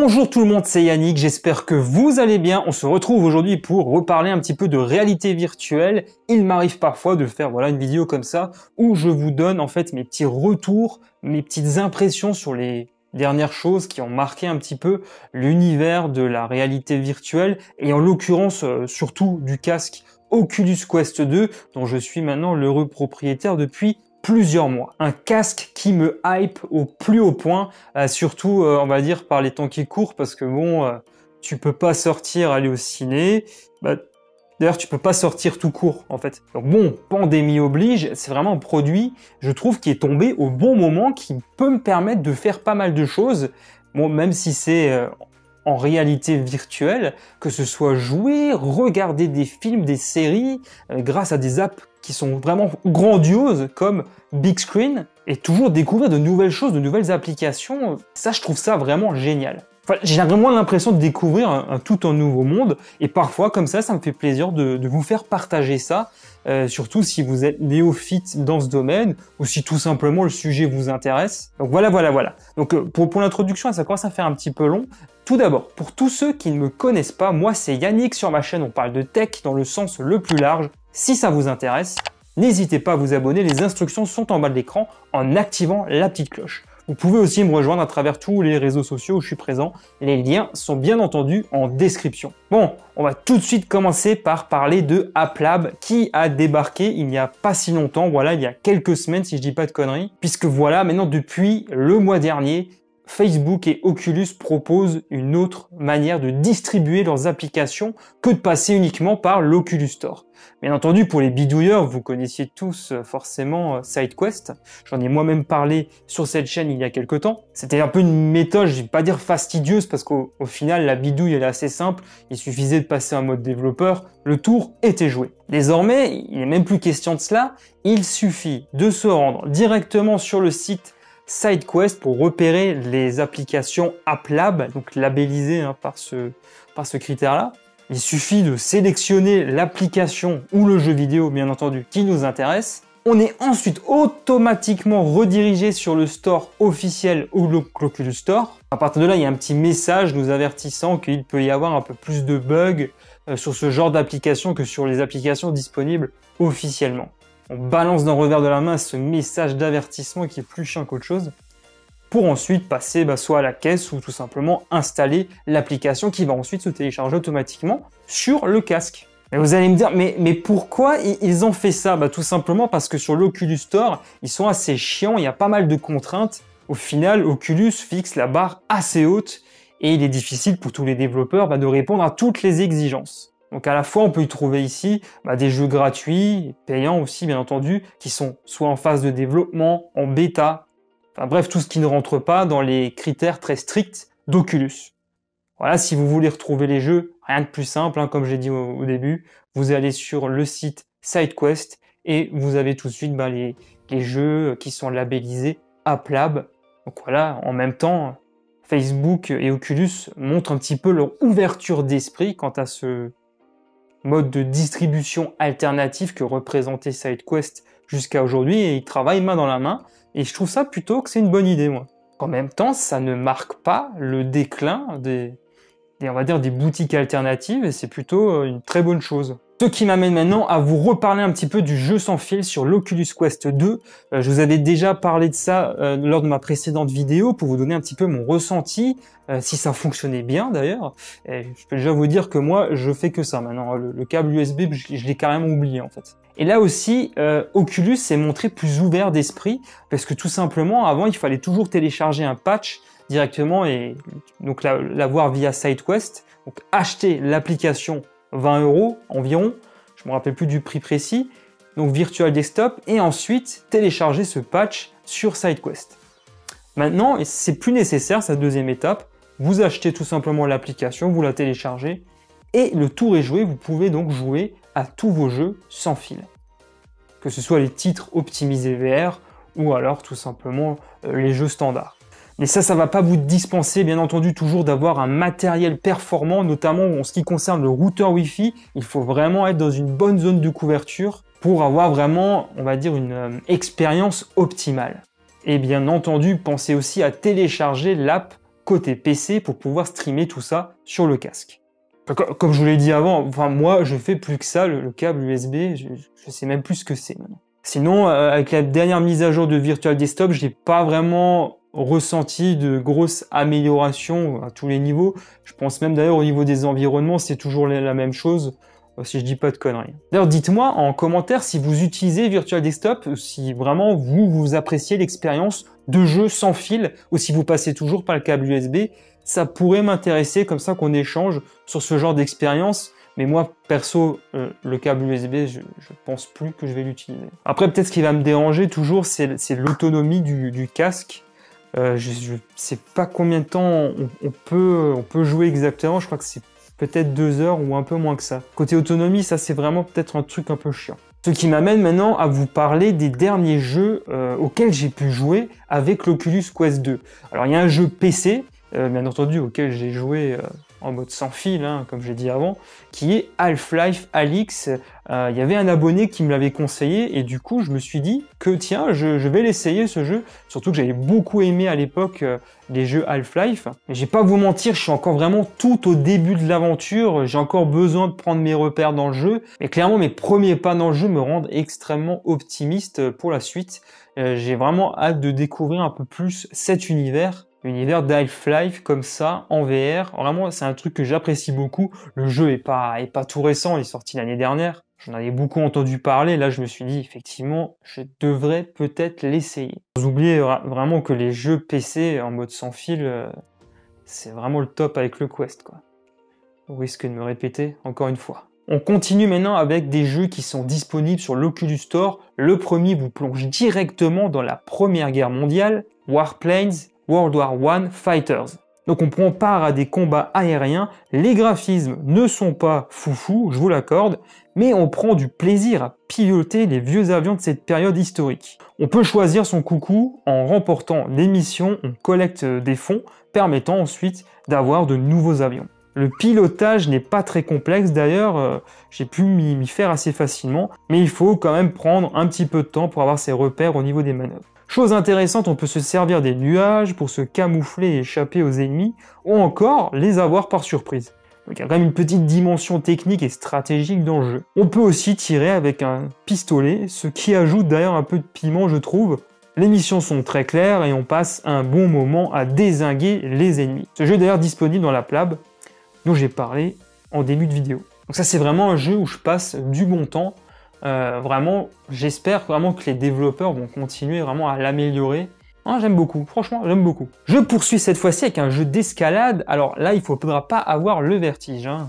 Bonjour tout le monde, c'est Yannick, j'espère que vous allez bien. On se retrouve aujourd'hui pour reparler un petit peu de réalité virtuelle. Il m'arrive parfois de faire une vidéo comme ça où je vous donne en fait mes petits retours, mes petites impressions sur les dernières choses qui ont marqué un petit peu l'univers de la réalité virtuelle et en l'occurrence surtout du casque Oculus Quest 2 dont je suis maintenant l'heureux propriétaire depuis plusieurs mois. Un casque qui me hype au plus haut point, surtout on va dire par les temps qui courent parce que tu peux pas sortir, aller au ciné, d'ailleurs tu peux pas sortir tout court en fait. Donc pandémie oblige, c'est vraiment un produit, je trouve, qui est tombé au bon moment, qui peut me permettre de faire pas mal de choses, même si c'est en réalité virtuelle, que ce soit jouer, regarder des films, des séries, grâce à des apps qui sont vraiment grandioses comme Big Screen, et toujours découvrir de nouvelles choses, de nouvelles applications. Ça, je trouve ça vraiment génial. Enfin, j'ai vraiment l'impression de découvrir un tout un nouveau monde, et parfois, comme ça me fait plaisir de vous faire partager ça, surtout si vous êtes néophyte dans ce domaine, ou si tout simplement le sujet vous intéresse. Donc voilà. Donc pour l'introduction, ça commence à faire un petit peu long. Tout d'abord, pour tous ceux qui ne me connaissent pas, moi c'est Yannick, sur ma chaîne on parle de tech dans le sens le plus large. Si ça vous intéresse, n'hésitez pas à vous abonner, les instructions sont en bas de l'écran en activant la petite cloche. Vous pouvez aussi me rejoindre à travers tous les réseaux sociaux où je suis présent, les liens sont bien entendu en description. On va tout de suite commencer par parler de AppLab qui a débarqué il n'y a pas si longtemps, il y a quelques semaines si je dis pas de conneries, puisque maintenant depuis le mois dernier, Facebook et Oculus proposent une autre manière de distribuer leurs applications que de passer uniquement par l'Oculus Store. Bien entendu, pour les bidouilleurs, vous connaissiez tous forcément SideQuest. J'en ai moi-même parlé sur cette chaîne il y a quelques temps. C'était un peu une méthode, je vais pas dire fastidieuse, parce qu'au final, la bidouille elle est assez simple. Il suffisait de passer en mode développeur, le tour était joué. Désormais, il n'est même plus question de cela. Il suffit de se rendre directement sur le site SideQuest pour repérer les applications AppLab, donc labellisées par ce critère-là. Il suffit de sélectionner l'application ou le jeu vidéo, bien entendu, qui nous intéresse. On est ensuite automatiquement redirigé sur le store officiel ou l'Oculus Store. À partir de là, il y a un petit message nous avertissant qu'il peut y avoir un peu plus de bugs sur ce genre d'application que sur les applications disponibles officiellement. On balance d'un revers de la main ce message d'avertissement qui est plus chiant qu'autre chose, pour ensuite passer soit à la caisse ou tout simplement installer l'application qui va ensuite se télécharger automatiquement sur le casque. Et vous allez me dire, mais pourquoi ils ont fait ça? Tout simplement parce que sur l'Oculus Store, ils sont assez chiants, il y a pas mal de contraintes. Au final, Oculus fixe la barre assez haute et il est difficile pour tous les développeurs de répondre à toutes les exigences. Donc à la fois, on peut y trouver ici des jeux gratuits, payants aussi bien entendu, qui sont soit en phase de développement, en bêta, bref, tout ce qui ne rentre pas dans les critères très stricts d'Oculus. Voilà, si vous voulez retrouver les jeux, rien de plus simple, comme j'ai dit au début, vous allez sur le site SideQuest et vous avez tout de suite les jeux qui sont labellisés AppLab. Donc voilà, en même temps, Facebook et Oculus montrent un petit peu leur ouverture d'esprit quant à ce mode de distribution alternatif que représentait SideQuest jusqu'à aujourd'hui, et ils travaillent main dans la main, et je trouve ça plutôt que c'est une bonne idée, moi. En même temps, ça ne marque pas le déclin on va dire des boutiques alternatives, et c'est plutôt une très bonne chose. Ce qui m'amène maintenant à vous reparler un petit peu du jeu sans fil sur l'Oculus Quest 2. Je vous avais déjà parlé de ça lors de ma précédente vidéo pour vous donner un petit peu mon ressenti, si ça fonctionnait bien d'ailleurs. Je peux déjà vous dire que moi, je fais que ça maintenant. Le câble USB, je l'ai carrément oublié en fait. Et là aussi, Oculus s'est montré plus ouvert d'esprit parce que tout simplement, avant, il fallait toujours télécharger un patch directement et donc l'avoir via SideQuest. Donc acheter l'application 20 € environ, je me rappelle plus du prix précis, donc Virtual Desktop, et ensuite télécharger ce patch sur SideQuest. Maintenant, c'est plus nécessaire, cette deuxième étape, vous achetez tout simplement l'application, vous la téléchargez, et le tour est joué, vous pouvez donc jouer à tous vos jeux sans fil. Que ce soit les titres optimisés VR, ou alors tout simplement les jeux standards. Mais ça va pas vous dispenser, bien entendu, toujours d'avoir un matériel performant, notamment en ce qui concerne le routeur Wi-Fi. Il faut vraiment être dans une bonne zone de couverture pour avoir vraiment, on va dire, une expérience optimale. Et bien entendu, pensez aussi à télécharger l'app côté PC pour pouvoir streamer tout ça sur le casque. Comme je vous l'ai dit avant, enfin moi je fais plus que ça, le câble USB, je sais même plus ce que c'est maintenant. Sinon, avec la dernière mise à jour de Virtual Desktop, je n'ai pas vraiment ressenti de grosses améliorations à tous les niveaux. Je pense même d'ailleurs au niveau des environnements, c'est toujours la même chose, si je dis pas de conneries. D'ailleurs, dites-moi en commentaire si vous utilisez Virtual Desktop, si vraiment vous appréciez l'expérience de jeu sans fil, ou si vous passez toujours par le câble USB. Ça pourrait m'intéresser, comme ça qu'on échange sur ce genre d'expérience. Mais moi, perso, le câble USB, je pense plus que je vais l'utiliser. Après, peut-être ce qui va me déranger toujours, c'est l'autonomie du casque. Je sais pas combien de temps on peut jouer exactement. Je crois que c'est peut-être 2 heures ou un peu moins que ça. Côté autonomie, ça c'est vraiment peut-être un truc un peu chiant. Ce qui m'amène maintenant à vous parler des derniers jeux auxquels j'ai pu jouer avec l'Oculus Quest 2. Alors il y a un jeu PC, bien entendu, auquel j'ai joué en mode sans fil, hein, comme j'ai dit avant, qui est Half-Life Alyx. Il y avait un abonné qui me l'avait conseillé et du coup je me suis dit que tiens, je vais l'essayer ce jeu, surtout que j'avais beaucoup aimé à l'époque les jeux Half-Life. Mais je vais pas vous mentir, je suis encore vraiment tout au début de l'aventure, j'ai encore besoin de prendre mes repères dans le jeu, mais clairement mes premiers pas dans le jeu me rendent extrêmement optimiste pour la suite. J'ai vraiment hâte de découvrir un peu plus cet univers. L'univers d'Half-Life comme ça, en VR, vraiment c'est un truc que j'apprécie beaucoup. Le jeu est pas tout récent, il est sorti l'année dernière. J'en avais beaucoup entendu parler, là je me suis dit effectivement, je devrais peut-être l'essayer. Vous oubliez vraiment que les jeux PC en mode sans fil, c'est vraiment le top avec le Quest, quoi. Au risque de me répéter encore une fois. On continue maintenant avec des jeux qui sont disponibles sur l'Oculus Store. Le premier vous plonge directement dans la Première Guerre mondiale, Warplanes World War I Fighters. Donc on prend part à des combats aériens, les graphismes ne sont pas foufou, je vous l'accorde, mais on prend du plaisir à piloter les vieux avions de cette période historique. On peut choisir son coucou en remportant les missions, on collecte des fonds, permettant ensuite d'avoir de nouveaux avions. Le pilotage n'est pas très complexe d'ailleurs, j'ai pu m'y faire assez facilement, mais il faut quand même prendre un petit peu de temps pour avoir ses repères au niveau des manœuvres. Chose intéressante, on peut se servir des nuages pour se camoufler et échapper aux ennemis, ou encore les avoir par surprise. Donc il y a quand même une petite dimension technique et stratégique dans le jeu. On peut aussi tirer avec un pistolet, ce qui ajoute d'ailleurs un peu de piment je trouve. Les missions sont très claires et on passe un bon moment à dézinguer les ennemis. Ce jeu est d'ailleurs disponible dans la PLAB, dont j'ai parlé en début de vidéo. Donc ça c'est vraiment un jeu où je passe du bon temps. Vraiment, j'espère vraiment que les développeurs vont continuer vraiment à l'améliorer. Hein, j'aime beaucoup, franchement, j'aime beaucoup. Je poursuis cette fois-ci avec un jeu d'escalade. Alors là, il ne faudra pas avoir le vertige. Hein.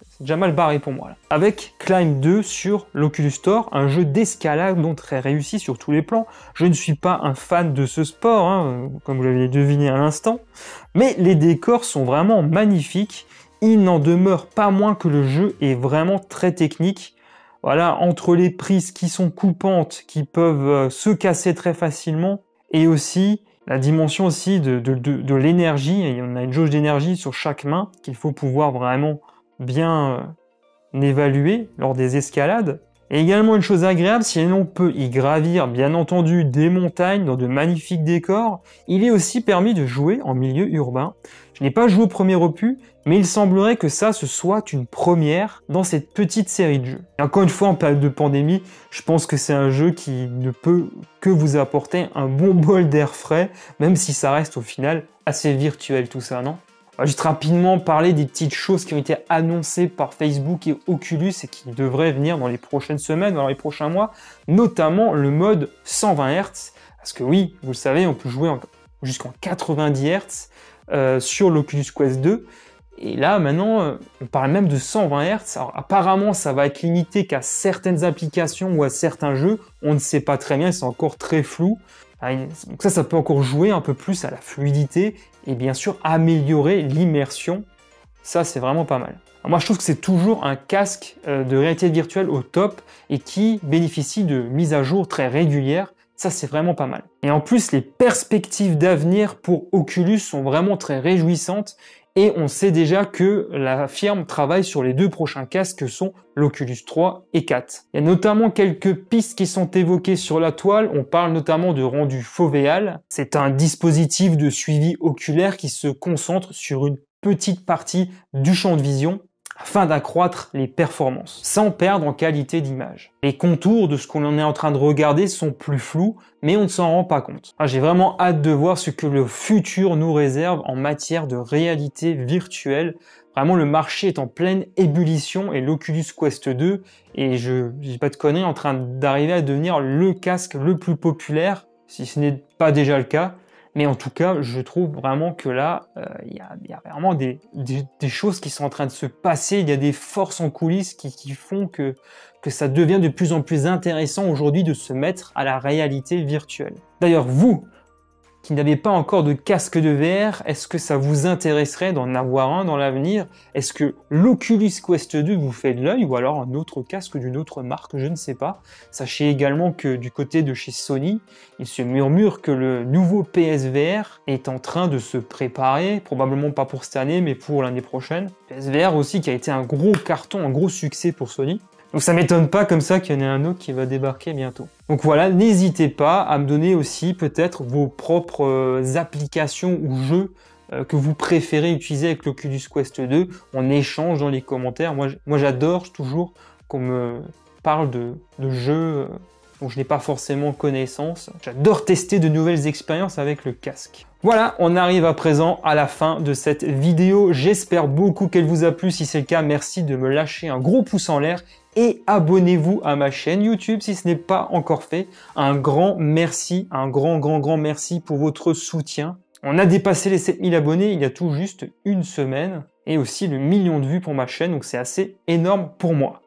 C'est déjà mal barré pour moi. Là. Avec Climb 2 sur l'Oculus Store, un jeu d'escalade donc très réussi sur tous les plans. Je ne suis pas un fan de ce sport, hein, comme vous l'avez deviné à l'instant. Mais les décors sont vraiment magnifiques. Il n'en demeure pas moins que le jeu est vraiment très technique. Voilà, entre les prises qui sont coupantes, qui peuvent se casser très facilement, et aussi la dimension aussi de l'énergie. On a une jauge d'énergie sur chaque main qu'il faut pouvoir vraiment bien évaluer lors des escalades. Et également une chose agréable, si l'on peut y gravir bien entendu des montagnes dans de magnifiques décors, il est aussi permis de jouer en milieu urbain. Je n'ai pas joué au premier opus, mais il semblerait que ça ce soit une première dans cette petite série de jeux. Et encore une fois, en période de pandémie, je pense que c'est un jeu qui ne peut que vous apporter un bon bol d'air frais, même si ça reste au final assez virtuel tout ça, non ? On va juste rapidement parler des petites choses qui ont été annoncées par Facebook et Oculus et qui devraient venir dans les prochaines semaines, dans les prochains mois, notamment le mode 120 Hz. Parce que oui, vous le savez, on peut jouer jusqu'en 90 Hz sur l'Oculus Quest 2. Et là, maintenant, on parle même de 120 Hz. Alors, apparemment, ça va être limité qu'à certaines applications ou à certains jeux. On ne sait pas très bien, c'est encore très flou. Donc ça peut encore jouer un peu plus à la fluidité et bien sûr améliorer l'immersion. Ça, c'est vraiment pas mal. Alors moi, je trouve que c'est toujours un casque de réalité virtuelle au top et qui bénéficie de mises à jour très régulières. Ça, c'est vraiment pas mal. Et en plus, les perspectives d'avenir pour Oculus sont vraiment très réjouissantes Et on sait déjà que la firme travaille sur les 2 prochains casques que sont l'Oculus 3 et 4. Il y a notamment quelques pistes qui sont évoquées sur la toile. On parle notamment de rendu fovéal. C'est un dispositif de suivi oculaire qui se concentre sur une petite partie du champ de vision afin d'accroître les performances, sans perdre en qualité d'image. Les contours de ce qu'on est en train de regarder sont plus flous, mais on ne s'en rend pas compte. J'ai vraiment hâte de voir ce que le futur nous réserve en matière de réalité virtuelle. Vraiment, le marché est en pleine ébullition et l'Oculus Quest 2, et je dis pas de conneries, en train d'arriver à devenir le casque le plus populaire, si ce n'est pas déjà le cas. Mais en tout cas, je trouve vraiment que là, il y a vraiment des choses qui sont en train de se passer. Il y a des forces en coulisses qui font que ça devient de plus en plus intéressant aujourd'hui de se mettre à la réalité virtuelle. D'ailleurs, vous, qui n'avez pas encore de casque de VR, est-ce que ça vous intéresserait d'en avoir un dans l'avenir? Est-ce que l'Oculus Quest 2 vous fait de l'œil ou alors un autre casque d'une autre marque? Je ne sais pas. Sachez également que du côté de chez Sony, il se murmure que le nouveau PSVR est en train de se préparer, probablement pas pour cette année, mais pour l'année prochaine. PSVR aussi qui a été un gros carton, un gros succès pour Sony. Donc ça m'étonne pas comme ça qu'il y en ait un autre qui va débarquer bientôt. Donc voilà, n'hésitez pas à me donner aussi peut-être vos propres applications ou jeux que vous préférez utiliser avec l'Oculus Quest 2. On échange dans les commentaires. Moi j'adore toujours qu'on me parle de jeux dont je n'ai pas forcément connaissance. J'adore tester de nouvelles expériences avec le casque. Voilà, on arrive à présent à la fin de cette vidéo. J'espère beaucoup qu'elle vous a plu. Si c'est le cas, merci de me lâcher un gros pouce en l'air et abonnez-vous à ma chaîne YouTube si ce n'est pas encore fait. Un grand merci, un grand merci pour votre soutien. On a dépassé les 7000 abonnés il y a tout juste une semaine et aussi le 1 million de vues pour ma chaîne, donc c'est assez énorme pour moi.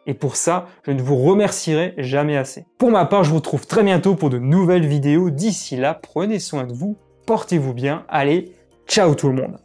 Et pour ça, je ne vous remercierai jamais assez. Pour ma part, je vous retrouve très bientôt pour de nouvelles vidéos. D'ici là, prenez soin de vous, portez-vous bien. Allez, ciao tout le monde!